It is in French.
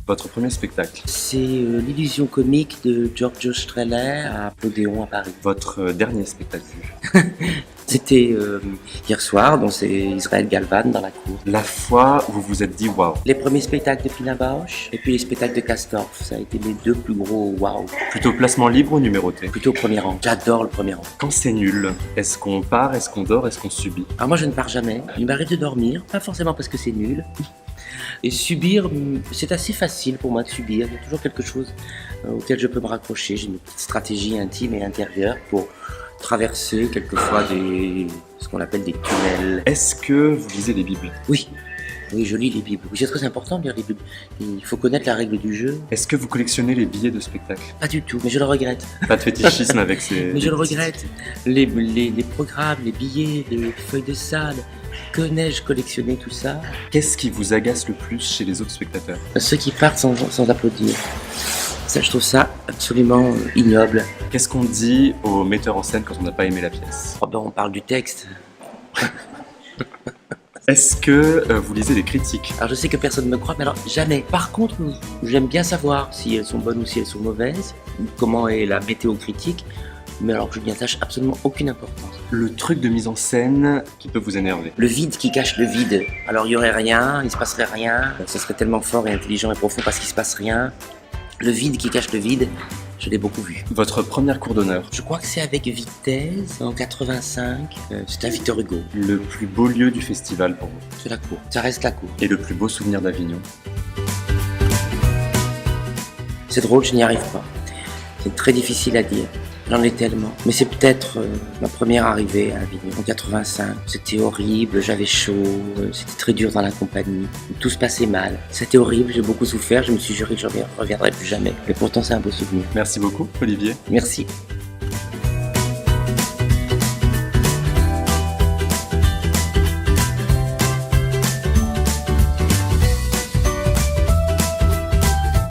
Votre premier spectacle. C'est l'illusion comique de Giorgio Strehler à Odéon à Paris. Votre dernier spectacle vu. C'était hier soir, donc c'est Israël Galvan dans la cour. La fois où vous vous êtes dit waouh. Les premiers spectacles de Pina Bausch et puis les spectacles de Castorf, ça a été les deux plus gros waouh. Plutôt placement libre ou numéroté? Plutôt au premier rang. J'adore le premier rang. Quand c'est nul, est-ce qu'on part, est-ce qu'on dort, est-ce qu'on subit? Alors moi je ne pars jamais. Il m'arrive de dormir, pas forcément parce que c'est nul. Et subir, c'est assez facile pour moi de subir. Il y a toujours quelque chose auquel je peux me raccrocher. J'ai une petite stratégie intime et intérieure pour traverser quelquefois ce qu'on appelle des tunnels. Est-ce que vous lisez les Bibles? Oui, je lis les Bibles. Oui, c'est très important de lire les Bibles. Il faut connaître la règle du jeu. Est-ce que vous collectionnez les billets de spectacle? Pas du tout, mais je le regrette. Pas de fétichisme avec ces... Mais je le regrette. Les programmes, les billets, les feuilles de salle. Que n'ai-je collectionné tout ça? Qu'est-ce qui vous agace le plus chez les autres spectateurs? Ceux qui partent sans applaudir. Ça, je trouve ça absolument ignoble. Qu'est-ce qu'on dit au metteur en scène quand on n'a pas aimé la pièce? Oh ben, on parle du texte. Est-ce que vous lisez les critiques? Alors je sais que personne ne me croit, mais alors jamais. Par contre, j'aime bien savoir si elles sont bonnes ou si elles sont mauvaises, comment est la météo critique, mais alors que je n'y attache absolument aucune importance. Le truc de mise en scène qui peut vous énerver? Le vide qui cache le vide. Alors il y aurait rien, il se passerait rien, ça serait tellement fort et intelligent et profond parce qu'il se passe rien. Le vide qui cache le vide, je l'ai beaucoup vu. Votre première cour d'honneur? Je crois que c'est avec Vitesse, en 85, c'était à Victor Hugo. Le plus beau lieu du festival pour vous? C'est la cour, ça reste la cour. Et le plus beau souvenir d'Avignon? C'est drôle, je n'y arrive pas. C'est très difficile à dire. J'en ai tellement. Mais c'est peut-être ma première arrivée à Avignon en 85. C'était horrible, j'avais chaud, c'était très dur dans la compagnie. Tout se passait mal. C'était horrible, j'ai beaucoup souffert, je me suis juré que je ne reviendrai plus jamais. Mais pourtant, c'est un beau souvenir. Merci beaucoup, Olivier. Merci.